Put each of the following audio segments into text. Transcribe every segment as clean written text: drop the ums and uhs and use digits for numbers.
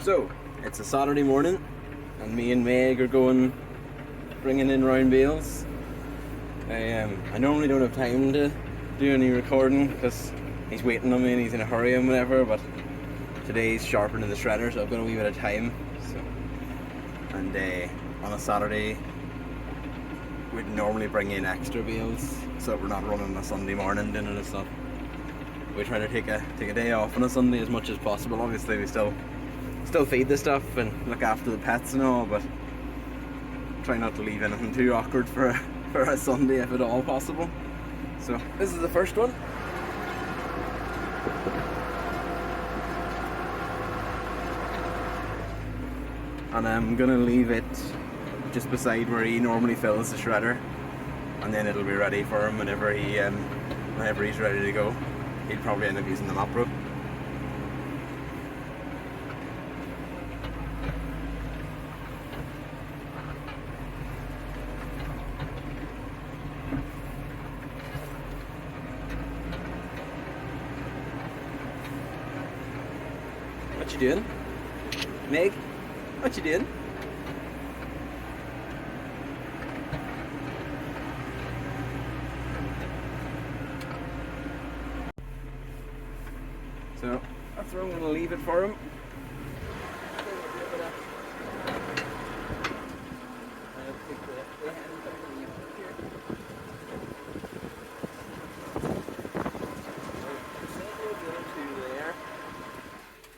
So, it's a Saturday morning, and me and Meg are bringing in round bales. I normally don't have time to do any recording because he's waiting on me and he's in a hurry and whatever, but today's sharpening the shredder, so I've got a wee bit of time. And on a Saturday, we'd normally bring in extra bales so that we're not running a Sunday morning doing it and stuff. We try to take a day off on a Sunday as much as possible. Obviously, we still feed the stuff and look after the pets and all, but try not to leave anything too awkward for a Sunday if at all possible. So this is the first one. And I'm gonna leave it just beside where he normally fills the shredder, and then it'll be ready for him whenever he's ready to go. He'd probably end up using the mop rope. What you doing? Meg? What you doing? So that's where I'm going to leave it for him.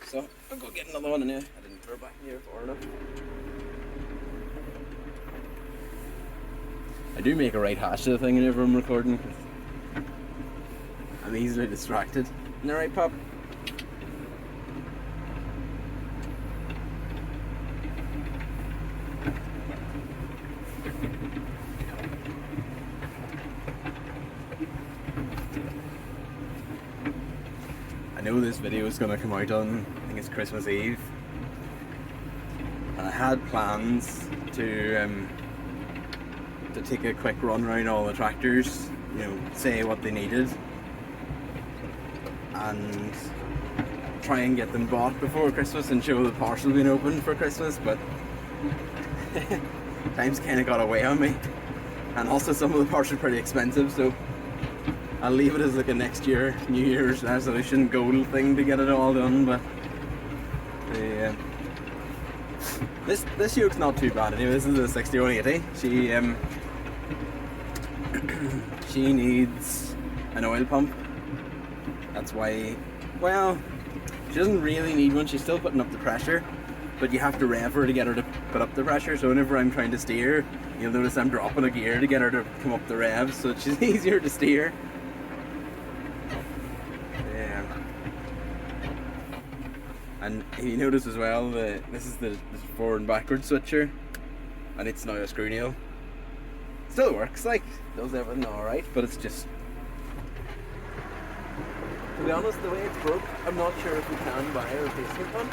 So I'll go get another one in here. I didn't throw it back in here far enough. I do make a right hash of the thing whenever I'm recording. I'm easily distracted. Isn't that right, Pop? I know this video is going to come out on, I think it's Christmas Eve, and I had plans to take a quick run around all the tractors, say what they needed, and try and get them bought before Christmas and show the parcel being opened for Christmas, but time's kind of got away on me, and also some of the parts are pretty expensive, so I'll leave it as like a next year, New Year's resolution goal thing to get it all done. But this yoke's not too bad anyway. This is a 6180. She needs an oil pump. That's why, well, she doesn't really need one. She's still putting up the pressure, but you have to rev her to get her to put up the pressure. So whenever I'm trying to steer, you'll notice I'm dropping a gear to get her to come up the revs, so it's just easier to steer. And you notice as well that this is the forward and backward switcher, and it's now a screw nail. Still works, like, does everything alright, but it's just, to be honest, the way it's broke, I'm not sure if we can buy a replacement one.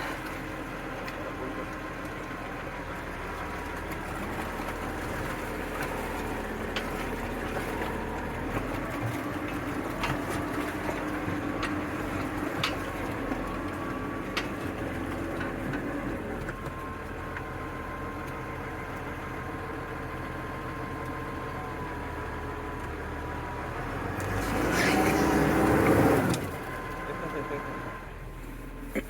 Of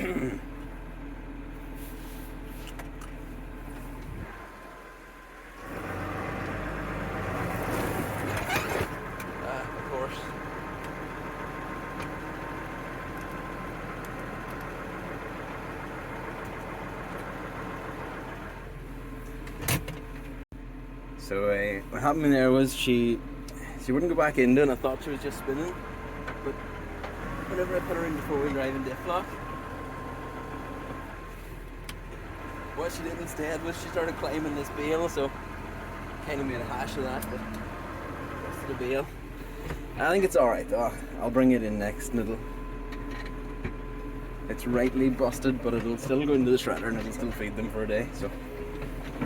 course. So what happened there was she wouldn't go back into it, and I thought she was just spinning, but whenever I put her into four-wheel drive and diff lock, what she did instead was she started climbing this bale, so kind of made a hash of that, but rest of the bale. I think it's alright though. I'll bring it in next and it's rightly busted, but it'll still go into the shredder and it'll still feed them for a day, so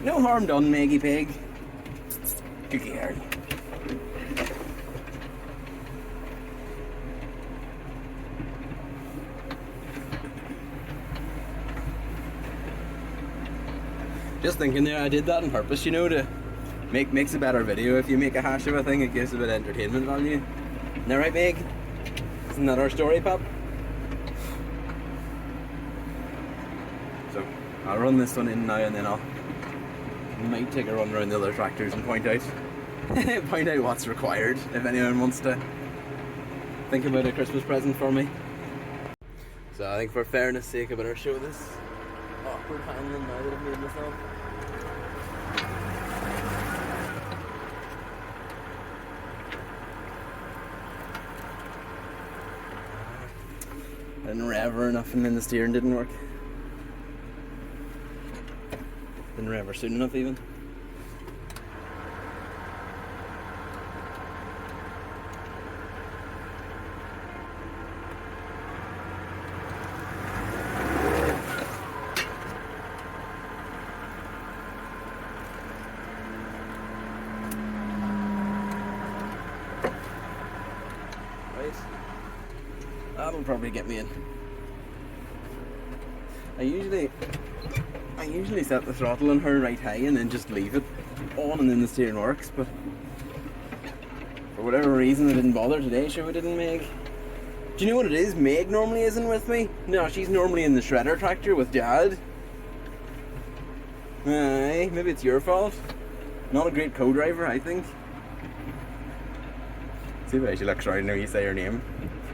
no harm done, Maggie Pig. Cookie Harry. Just thinking there, I did that on purpose, you know, to makes a better video. If you make a hash of a thing, it gives a bit of entertainment value. Isn't that right, Meg? Isn't that our story, Pop? So, I'll run this one in now and then I might take a run around the other tractors and point out what's required if anyone wants to think about a Christmas present for me. So I think for fairness sake I better show this awkward handling now that I've made myself. I didn't rev her enough and then the steering didn't work. Didn't rev her soon enough even. That'll probably get me in. I usually set the throttle on her right high and then just leave it on and then the steering works, but for whatever reason I didn't bother today. Sure, we didn't, Meg. Do you know what it is? Meg normally isn't with me. No, she's normally in the shredder tractor with Dad. Aye, maybe it's your fault. Not a great co-driver, I think. See why she looks right now you say her name.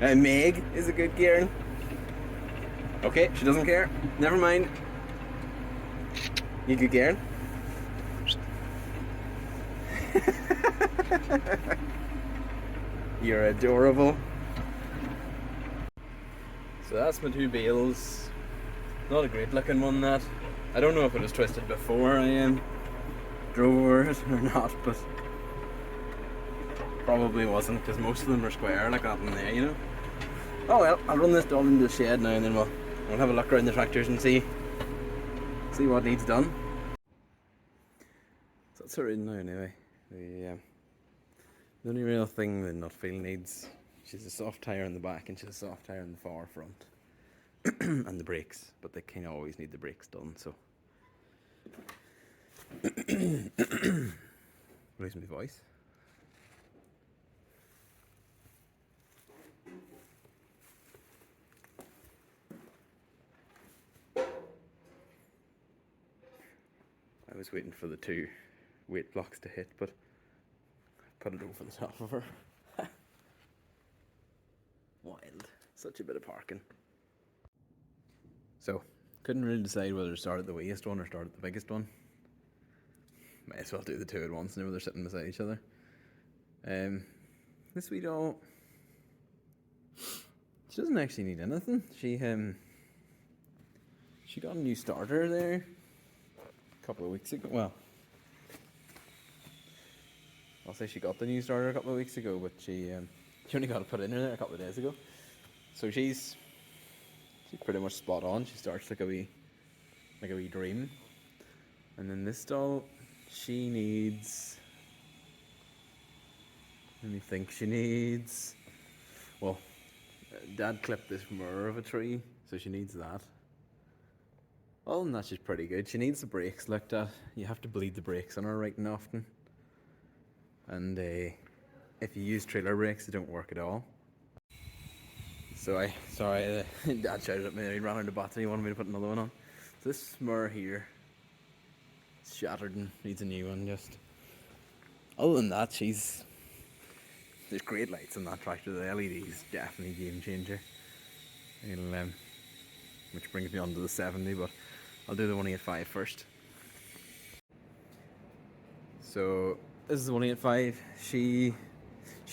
Meg is a good Karen. Okay, she doesn't care. Never mind. You good Karen? You're adorable. So that's my two bales. Not a great looking one, that. I don't know if it was twisted before I drove over it or not, but probably wasn't, because most of them are square like that in there, you know. Oh well, I'll run this all into the shed now and then we'll have a look around the tractors and see what needs done. So that's her in now anyway. The only real thing the nut feel needs, she's a soft tyre on the back and she's a soft tyre on the far front. And the brakes, but they kind of always need the brakes done, so. Losing my voice. I was waiting for the two weight blocks to hit, but I put it over the top of her. Wild. Such a bit of parking. So, couldn't really decide whether to start at the weakest one or start at the biggest one. Might as well do the two at once now they're sitting beside each other. This wee doll, she doesn't actually need anything. She got a new starter there a couple of weeks ago. Well, I'll say she got the new starter a couple of weeks ago, but she only got to put in her there a couple of days ago. So she's pretty much spot on. She starts like a wee dream. And then this doll, she needs, let me think, she needs, well, Dad clipped this mirror of a tree, so she needs that. Other than that, she's pretty good. She needs the brakes looked at. You have to bleed the brakes on her right and often. And if you use trailer brakes, they don't work at all. So sorry, Dad shouted at me that he ran out of battery, he wanted me to put another one on. So this mirror here, it's shattered and needs a new one just. Other than that, there's great lights on that tractor. The LED's definitely a game changer. Which brings me on to the 70, but I'll do the 185 first. So this is the 185. She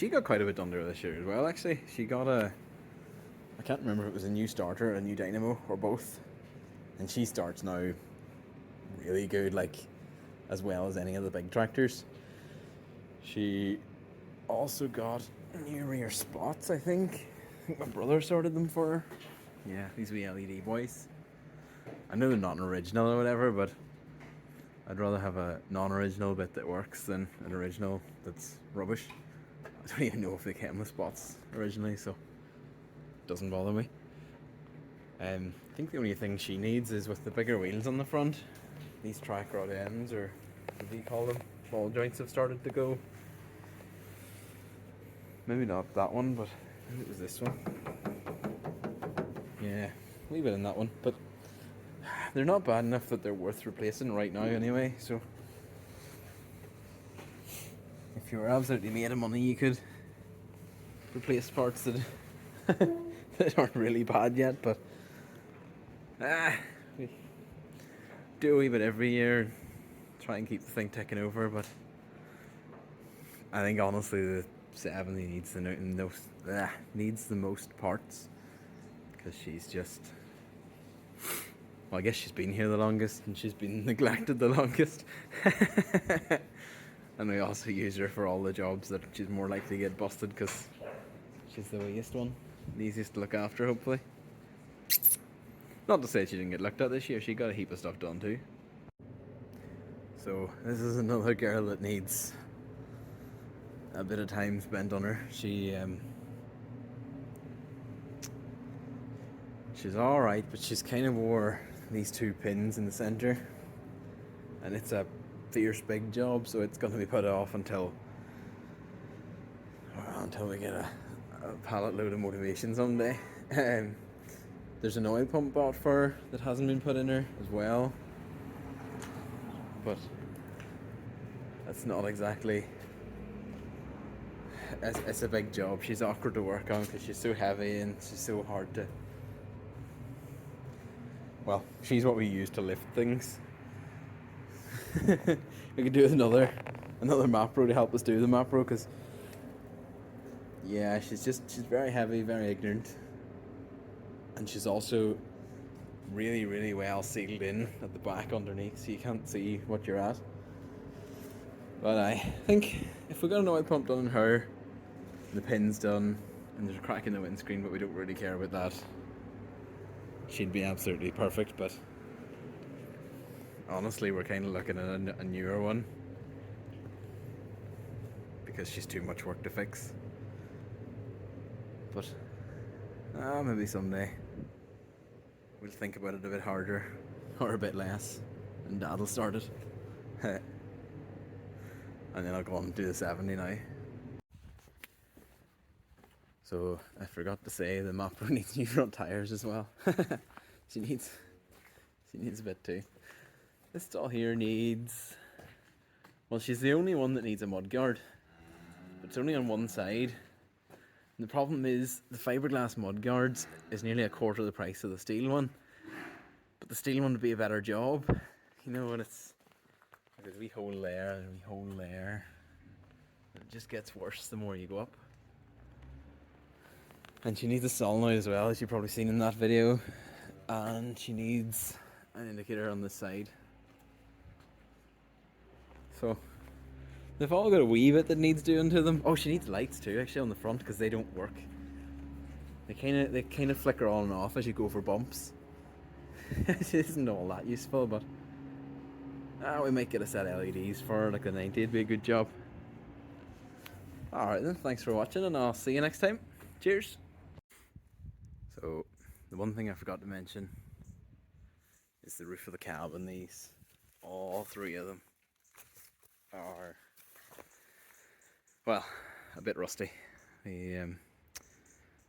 got quite a bit done there this year as well, actually. She got I can't remember if it was a new starter or a new dynamo or both. And she starts now really good, like as well as any of the big tractors. She also got new rear spots, I think. My brother sorted them for her. Yeah, these wee LED boys. I know they're not an original or whatever, but I'd rather have a non-original bit that works than an original that's rubbish. I don't even know if they came with spots originally, so it doesn't bother me. I think the only thing she needs is with the bigger wheels on the front. these track rod ends, or what do you call them? Ball joints have started to go. Maybe not that one, but I think it was this one. Yeah, a wee bit in that one, but they're not bad enough that they're worth replacing right now anyway, so if you were absolutely made of money, you could replace parts that that aren't really bad yet, but we do a wee bit every year, try and keep the thing ticking over, but I think honestly the 70 needs the most parts, because she's just, well, I guess she's been here the longest and she's been neglected the longest. And we also use her for all the jobs that she's more likely to get busted, because she's the weakest one, the easiest to look after, hopefully. Not to say she didn't get looked at this year, she got a heap of stuff done too. So this is another girl that needs a bit of time spent on her. She's alright, but she's kind of wore these two pins in the centre, and it's a fierce big job, so it's going to be put off until we get a pallet load of motivation someday. There's an oil pump bought for her that hasn't been put in her as well, but that's not exactly, it's a big job. She's awkward to work on because she's so heavy and she's so hard to, well, she's what we use to lift things. We could do another Mapro to help us do the Mapro, because yeah, she's very heavy, very ignorant, and she's also really, really well sealed in at the back underneath, so you can't see what you're at. But I think if we got an oil pump done on her, the pin's done, and there's a crack in the windscreen, but we don't really care about that, she'd be absolutely perfect. But honestly, we're kind of looking at a newer one, because she's too much work to fix. But maybe someday we'll think about it a bit harder, or a bit less, and Dad'll start it. And then I'll go on and do the 70 now. So I forgot to say the Mapro needs new front tyres as well. she needs a bit too. This stall here needs, well, she's the only one that needs a mudguard, but it's only on one side. And the problem is the fiberglass mudguards is nearly a quarter of the price of the steel one, but the steel one would be a better job, you know. And it's, there's a wee hole there and a wee hole there. It just gets worse the more you go up. And she needs a solenoid as well, as you've probably seen in that video. And she needs an indicator on this side. So they've all got a wee bit that needs doing to them. Oh, she needs lights too, actually, on the front, because they don't work. They kind of flicker on and off as you go for bumps. It isn't all that useful, but we might get a set of LEDs for her, like the 90. It'd be a good job. Alright then, thanks for watching, and I'll see you next time. Cheers! So, the one thing I forgot to mention is the roof of the cabin. These, all three of them, are, well, a bit rusty. The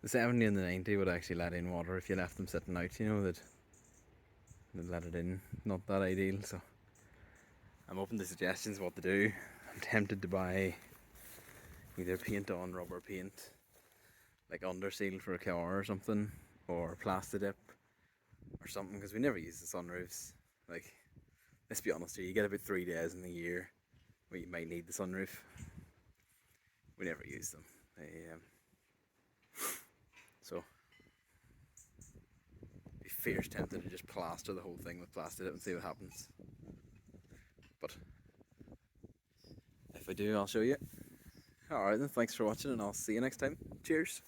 70 and the 90 would actually let in water if you left them sitting out, you know, they'd let it in. Not that ideal, so I'm open to suggestions what to do. I'm tempted to buy either paint on rubber paint, like under seal for a car or something, or Plastidip or something, because we never use the sunroofs. Like, let's be honest here, you get about 3 days in the year where you might need the sunroof. We never use them. So be fierce tempted to just plaster the whole thing with Plastidip and see what happens. But if I do, I'll show you. Alright then, thanks for watching, and I'll see you next time. Cheers!